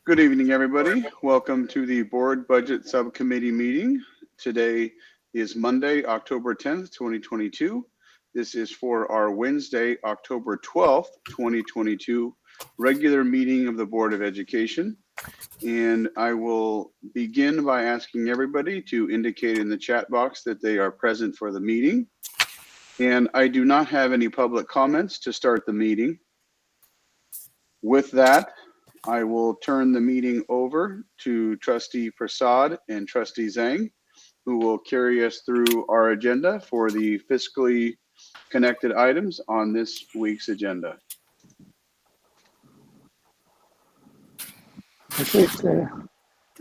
Good evening, everybody. Welcome to the Board Budget Subcommittee meeting. Today is Monday, October 10th, 2022. This is for our Wednesday, October 12th, 2022, regular meeting of the Board of Education. And I will begin by asking everybody to indicate in the chat box that they are present for the meeting. And I do not have any public comments to start the meeting. With that, I will turn the meeting over to Trustee Prasad and Trustee Zhang, who will carry us through our agenda for the fiscally connected items on this week's agenda.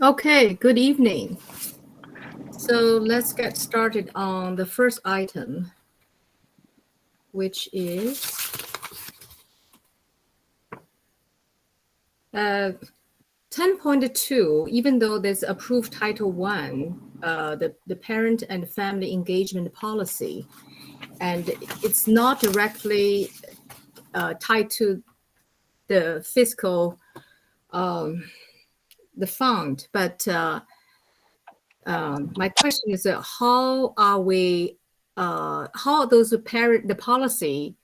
Okay, good evening. So let's get started on the first item, which is 10.2. Even though there's approved Title I, the parent and family engagement policy, and it's not directly tied to the fiscal the fund, but my question is how are we how those the policy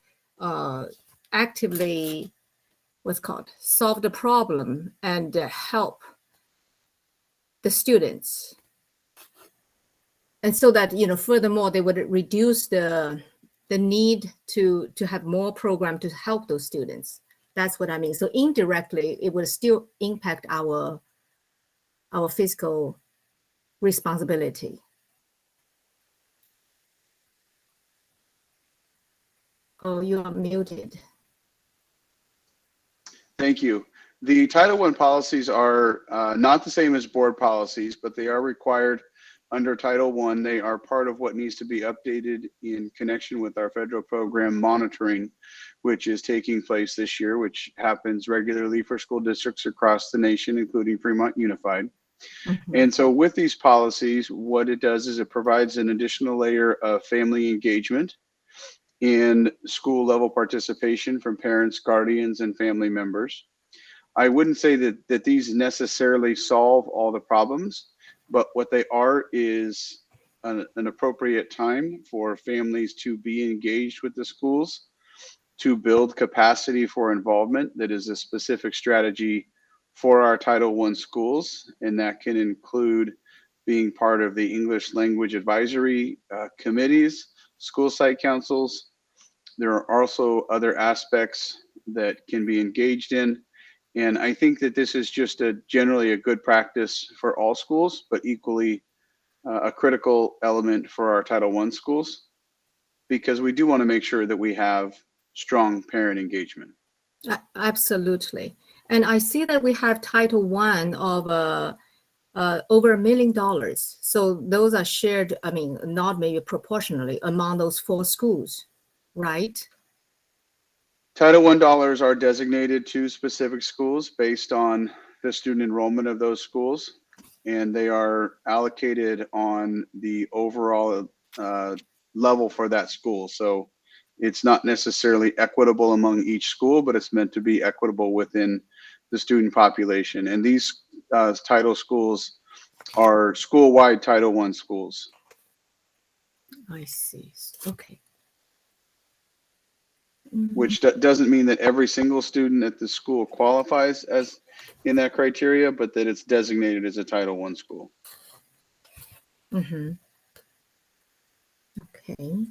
actively solve the problem and help the students, and so that furthermore they would reduce the need to have more program to help those students. That's what I mean. So indirectly it will still impact our fiscal responsibility. Oh, you are muted. Thank you. The Title I policies are not the same as board policies, but they are required under Title I. They are part of what needs to be updated in connection with our federal program monitoring, which is taking place this year, which happens regularly for school districts across the nation, including Fremont Unified. Mm-hmm. And so with these policies, what it does is it provides an additional layer of family engagement and school level participation from parents, guardians, and family members. I wouldn't say that these necessarily solve all the problems, but what they are is an appropriate time for families to be engaged with the schools, to build capacity for involvement. That is a specific strategy for our Title I schools, and that can include being part of the English language advisory committees, school site councils. There are also other aspects that can be engaged in. And I think that this is just generally a good practice for all schools, but equally a critical element for our Title I schools, because we do want to make sure that we have strong parent engagement. Absolutely. And I see that we have Title I of over $1 million. So those are shared, I mean, not maybe proportionally among those 4 schools, right? Title I dollars are designated to specific schools based on the student enrollment of those schools, and they are allocated on the overall level for that school. So it's not necessarily equitable among each school, but it's meant to be equitable within the student population. And these title schools are school-wide Title I schools. I see. Okay. Which doesn't mean that every single student at the school qualifies as in that criteria, but that it's designated as a Title I school. Mm-hmm. Okay.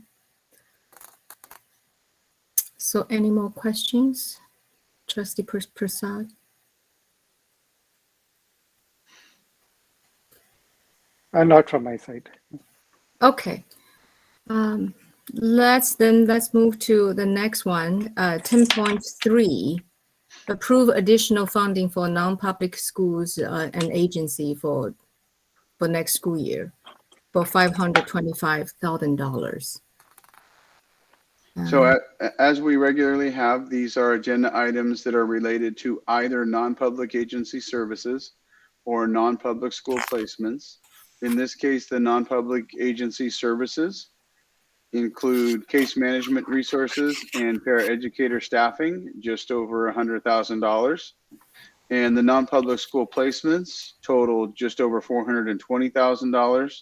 So any more questions? Trustee Prasad? Not from my side. Okay. Let's move to the next one. 10.3, approve additional funding for non-public schools and agency for next school year for $525,000. So as we regularly have, these are agenda items that are related to either non-public agency services or non-public school placements. In this case, the non-public agency services include case management resources and paraeducator staffing, just over $100,000. And the non-public school placements totaled just over $420,000.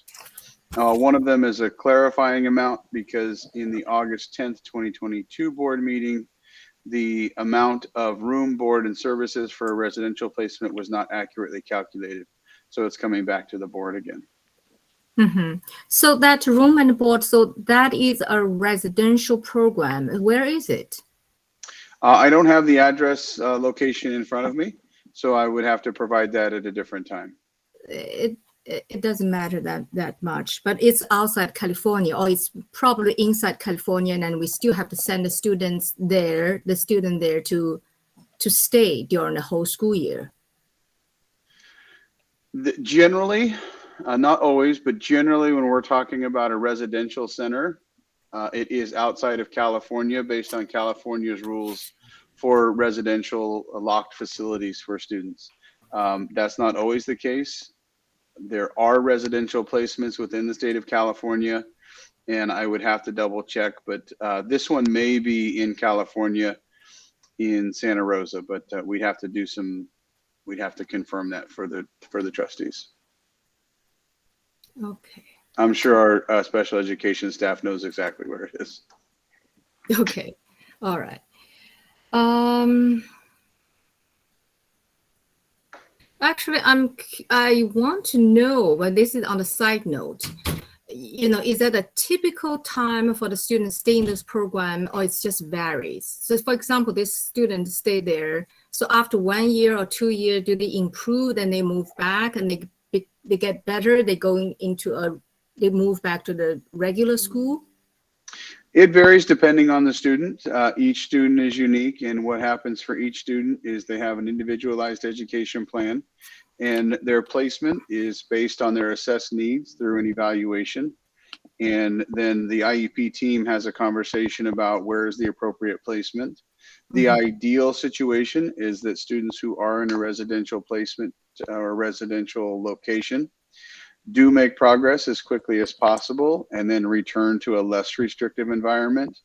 One of them is a clarifying amount because in the August 10th, 2022 board meeting, the amount of room, board, and services for a residential placement was not accurately calculated. So it's coming back to the board again. So that room and board, so that is a residential program. Where is it? I don't have the address location in front of me, so I would have to provide that at a different time. It doesn't matter that much, but it's outside California, or it's probably inside California, and we still have to send the student there to stay during the whole school year. Generally, not always, but generally when we're talking about a residential center, it is outside of California based on California's rules for residential locked facilities for students. That's not always the case. There are residential placements within the state of California, and I would have to double check, but this one may be in California in Santa Rosa, but we'd have to confirm that for the trustees. Okay. I'm sure our special education staff knows exactly where it is. Okay. All right. Actually, I want to know, but this is on a side note, is that a typical time for the students stay in this program, or it's just varies? So for example, this student stay there. So after 1 year or 2 years, do they improve and they move back and they get better? They move back to the regular school? It varies depending on the student. Each student is unique, and what happens for each student is they have an individualized education plan, and their placement is based on their assessed needs through an evaluation. And then the IEP team has a conversation about where is the appropriate placement. The ideal situation is that students who are in a residential placement or residential location do make progress as quickly as possible and then return to a less restrictive environment.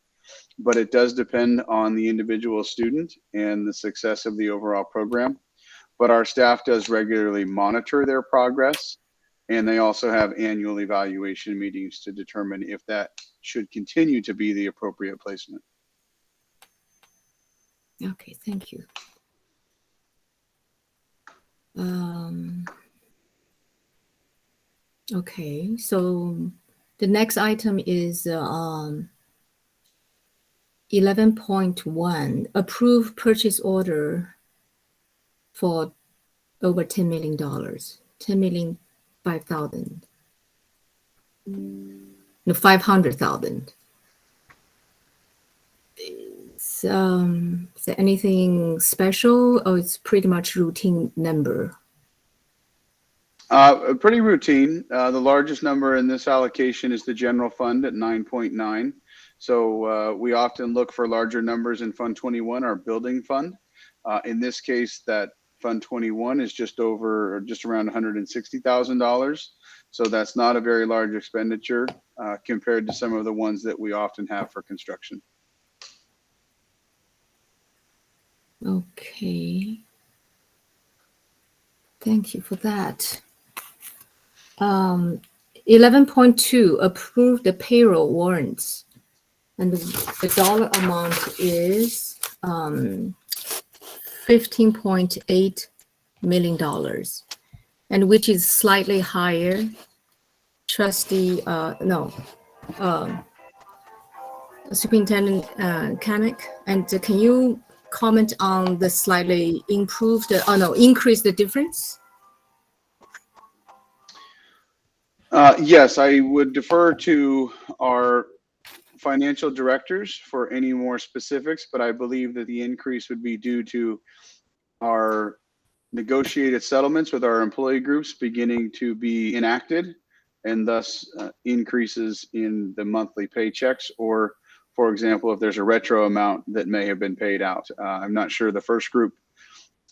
But it does depend on the individual student and the success of the overall program. But our staff does regularly monitor their progress, and they also have annual evaluation meetings to determine if that should continue to be the appropriate placement. Okay, thank you. Okay, so the next item is 11.1, approve purchase order for over $10 million, 500,000. Is there anything special, or it's pretty much routine number? Pretty routine. The largest number in this allocation is the general fund at 9.9. So we often look for larger numbers in Fund 21, our building fund. In this case, that Fund 21 is just around $160,000. So that's not a very large expenditure compared to some of the ones that we often have for construction. Okay. Thank you for that. 11.2, approve the payroll warrants. And the dollar amount is $15.8 million, and which is slightly higher. Trustee, Superintendent Kamek, and can you comment on the slightly increase the difference? Yes, I would defer to our financial directors for any more specifics, but I believe that the increase would be due to our negotiated settlements with our employee groups beginning to be enacted, and thus increases in the monthly paychecks, or for example, if there's a retro amount that may have been paid out. I'm not sure the first group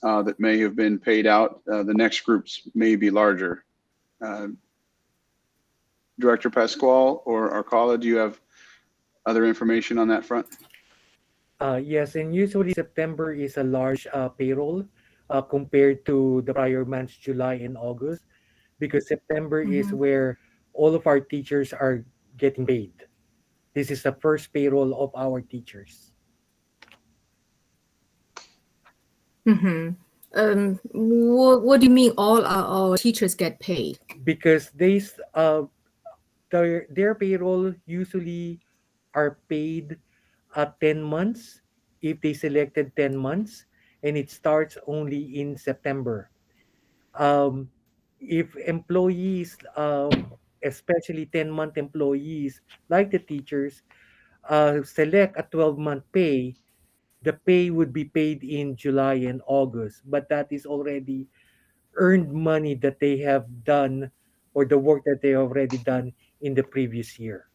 that may have been paid out, the next groups may be larger. Director Pasquale or Arcala, do you have other information on that front? Yes, and usually September is a large payroll compared to the prior months, July and August, because September is where all of our teachers are getting paid. This is the first payroll of our teachers. Mm-hmm. What do you mean all our teachers get paid? Because their payroll usually are paid at 10 months if they selected 10 months, and it starts only in September. Um, if employees, especially 10-month employees like the teachers, select a 12-month pay, the pay would be paid in July and August, but that is already earned money that they have done, or the work that they have already done in the previous year.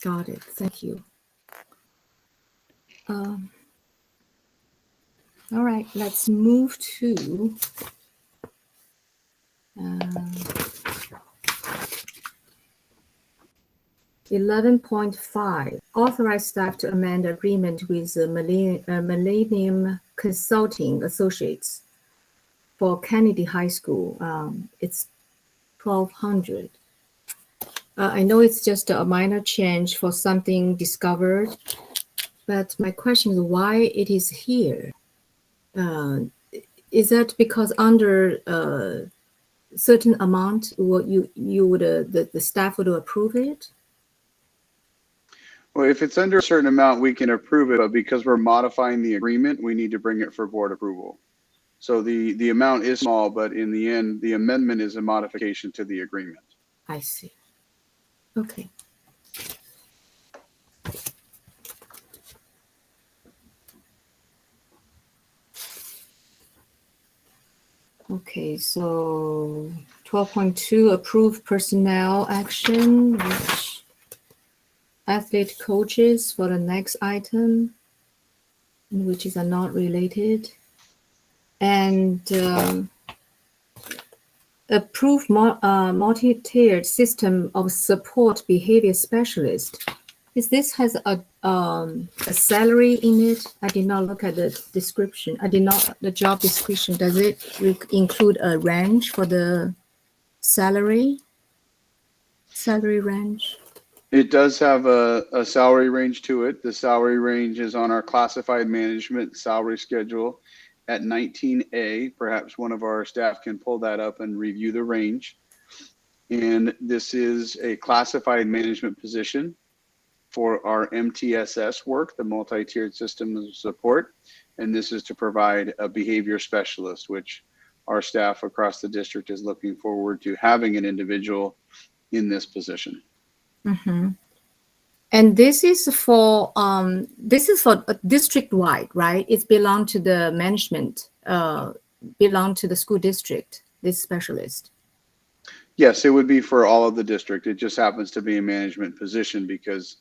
Got it. Thank you. All right, let's move to 11.5. Authorize staff to amend agreement with Millennium Consulting Associates for Kennedy High School. It's 1,200. I know it's just a minor change for something discovered, but my question is why it is here. Is that because under a certain amount, what you would the staff would approve it? Well, if it's under a certain amount, we can approve it, but because we're modifying the agreement, we need to bring it for board approval. So the amount is small, but in the end, the amendment is a modification to the agreement. I see. Okay. Okay, so 12.2, approve personnel action, which athlete coaches for the next item, which is not related. And approve multi-tiered system of support behavior specialist. Is this has a salary in it? I did not look at the description. The job description. Does it include a range for the salary? Salary range? It does have a salary range to it. The salary range is on our classified management salary schedule at 19A. Perhaps one of our staff can pull that up and review the range. And this is a classified management position for our MTSS work, the multi-tiered system of support. And this is to provide a behavior specialist, which our staff across the district is looking forward to having an individual in this position. Mm-hmm. And this is for district wide, right? It's belong to the management, belong to the school district, this specialist. Yes, it would be for all of the district. It just happens to be a management position because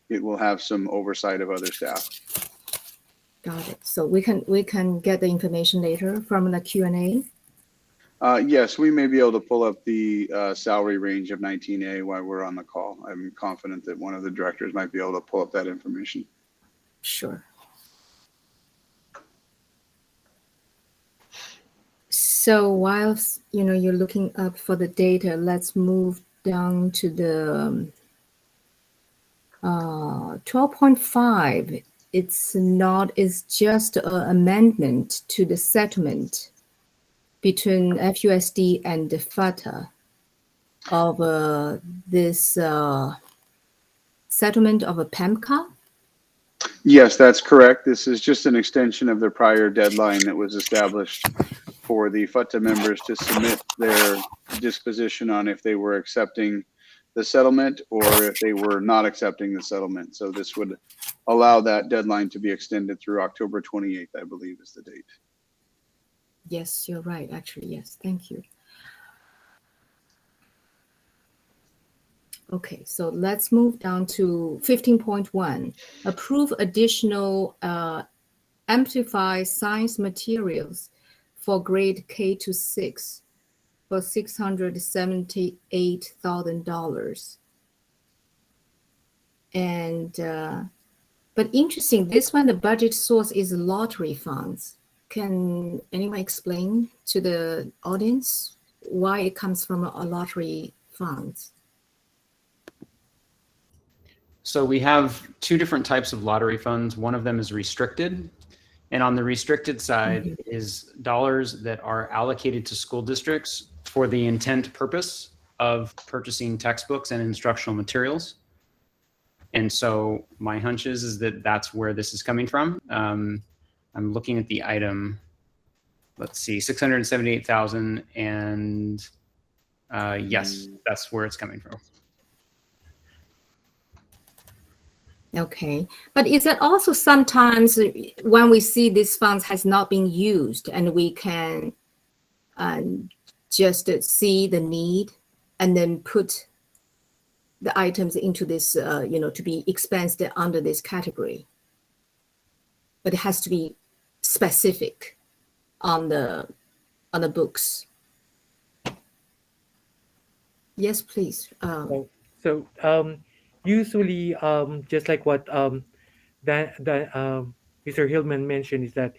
it will have some oversight of other staff. Got it. So we can get the information later from the Q&A. Yes, we may be able to pull up the salary range of 19A while we're on the call. I'm confident that one of the directors might be able to pull up that information. Sure. So while you're looking up for the data, let's move down to the 12.5. It's just an amendment to the settlement between FUSD and the FATA of this settlement of a PEMCA. Yes, that's correct. This is just an extension of the prior deadline that was established for the FUTA members to submit their disposition on if they were accepting the settlement or if they were not accepting the settlement. So this would allow that deadline to be extended through October 28th, I believe is the date. Yes, you're right. Actually, yes. Thank you. Okay, so let's move down to 15.1. Approve additional Amplify science materials for grade K to 6 for $678,000. And But interesting, this one, the budget source is lottery funds. Can anyone explain to the audience why it comes from a lottery funds? So we have two different types of lottery funds. One of them is restricted. And on the restricted side is dollars that are allocated to school districts for the intent purpose of purchasing textbooks and instructional materials. And so my hunch is that that's where this is coming from. I'm looking at the item. Let's see, 678,000, and yes, that's where it's coming from. Okay, but is that also sometimes when we see these funds has not been used and we can just see the need and then put the items into this, to be expensed under this category? But it has to be specific on the books. Yes, please. So usually, just like what Mr. Hillman mentioned, is that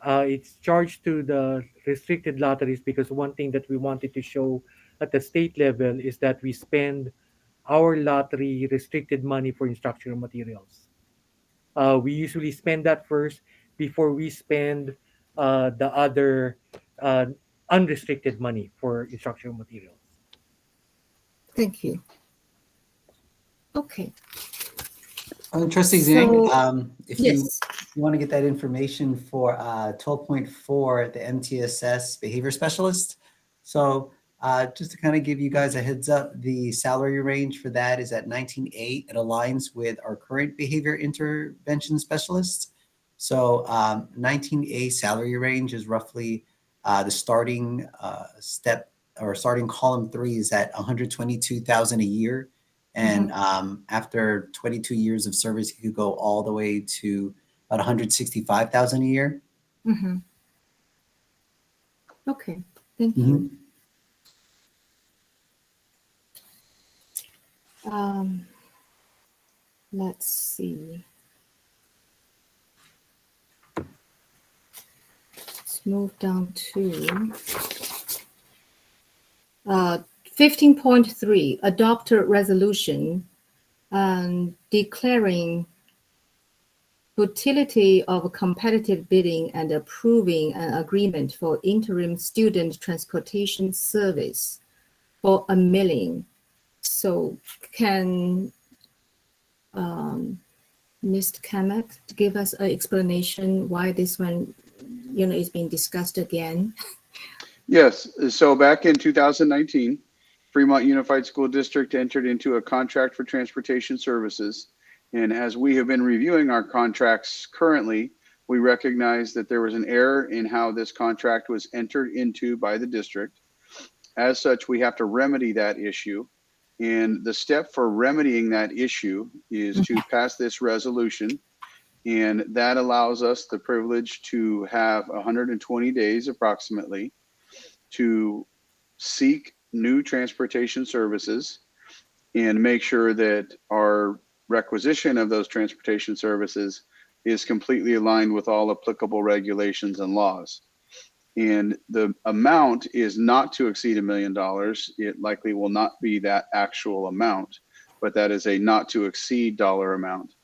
it's charged to the restricted lotteries because one thing that we wanted to show at the state level is that we spend our lottery restricted money for instructional materials. We usually spend that first before we spend the other unrestricted money for instructional materials. Thank you. Okay. Trustee Zhang, So- if Yes. you want to get that information for 12.4, the MTSS behavior specialist. So just to kind of give you guys a heads up, the salary range for that is at 19.8. It aligns with our current behavior intervention specialists. So 19A salary range is roughly the starting step or starting column 3 is at 122,000 a year. And after 22 years of service, you could go all the way to about 165,000 a year. Mm-hmm. Okay, thank you. Let's see. Let's move down to 15.3, adopt a resolution declaring utility of competitive bidding and approving an agreement for interim student transportation service for $1 million. So can Mr. Kamek give us an explanation why this one, is being discussed again? Yes, so back in 2019, Fremont Unified School District entered into a contract for transportation services. And as we have been reviewing our contracts currently, we recognize that there was an error in how this contract was entered into by the district. As such, we have to remedy that issue. And the step for remedying that issue is to pass this resolution. And that allows us the privilege to have 120 days approximately to seek new transportation services and make sure that our requisition of those transportation services is completely aligned with all applicable regulations and laws. And the amount is not to exceed $1 million. It likely will not be that actual amount, but that is a not to exceed dollar amount.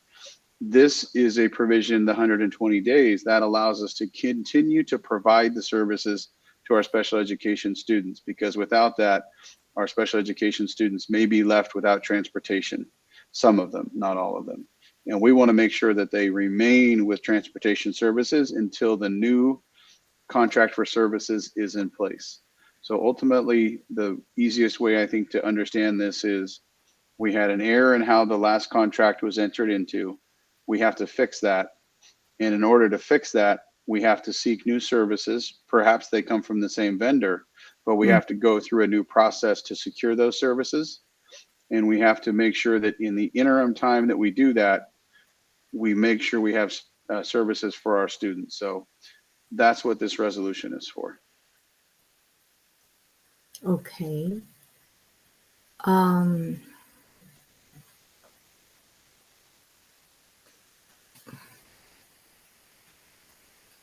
This is a provision, the 120 days, that allows us to continue to provide the services to our special education students, because without that, our special education students may be left without transportation. Some of them, not all of them. And we want to make sure that they remain with transportation services until the new contract for services is in place. So ultimately, the easiest way I think to understand this is we had an error in how the last contract was entered into. We have to fix that. And in order to fix that, we have to seek new services. Perhaps they come from the same vendor, but we have to go through a new process to secure those services. And we have to make sure that in the interim time that we do that, we make sure we have services for our students. So that's what this resolution is for. Okay.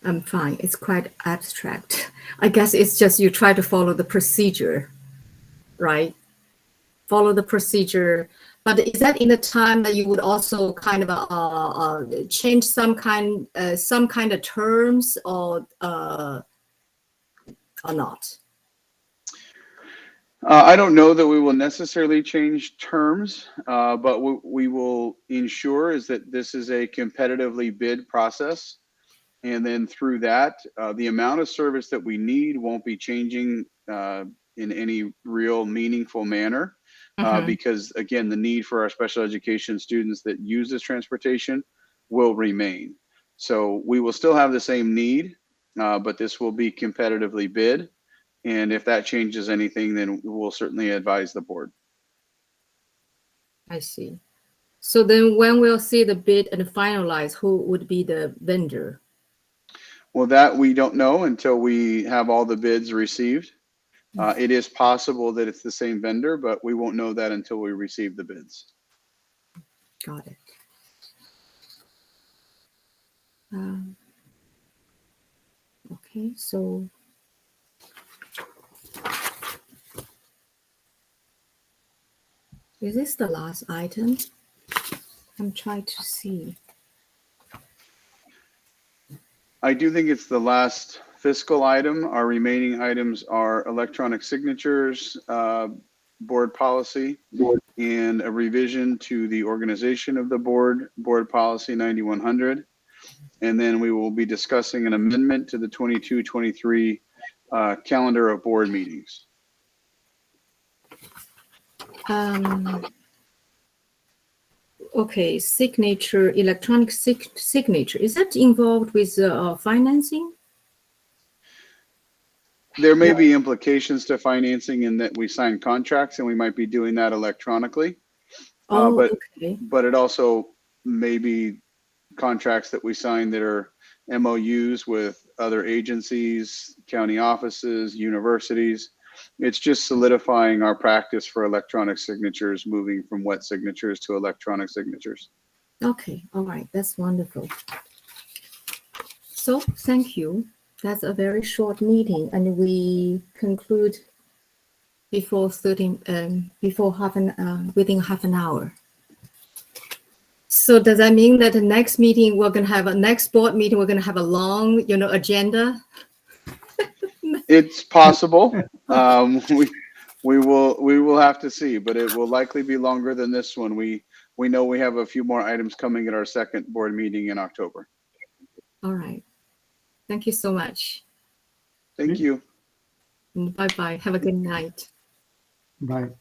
I'm fine. It's quite abstract. I guess it's just you try to follow the procedure, right? Follow the procedure. But is that in the time that you would also kind of change some kind of terms or not? I don't know that we will necessarily change terms, but what we will ensure is that this is a competitively bid process. And then through that, the amount of service that we need won't be changing in any real meaningful manner. Because again, the need for our special education students that use this transportation will remain. So we will still have the same need, but this will be competitively bid. And if that changes anything, then we'll certainly advise the board. I see. So then when we'll see the bid and finalize, who would be the vendor? Well, that we don't know until we have all the bids received. It is possible that it's the same vendor, but we won't know that until we receive the bids. Got it. Okay, so is this the last item? I'm trying to see. I do think it's the last fiscal item. Our remaining items are electronic signatures, board policy, and a revision to the organization of the board policy 9100. And then we will be discussing an amendment to the 22-23 calendar of board meetings. Okay, signature, electronic signature. Is that involved with financing? There may be implications to financing in that we sign contracts and we might be doing that electronically. Okay. But it also may be contracts that we sign that are MOUs with other agencies, county offices, universities. It's just solidifying our practice for electronic signatures, moving from wet signatures to electronic signatures. Okay, all right, that's wonderful. So thank you. That's a very short meeting, and we conclude before within half an hour. So does that mean that the next meeting we're gonna have a next board meeting? We're gonna have a long, agenda. It's possible. We will have to see, but it will likely be longer than this one. We know we have a few more items coming at our second board meeting in October. All right. Thank you so much. Thank you. Bye bye. Have a good night. Bye.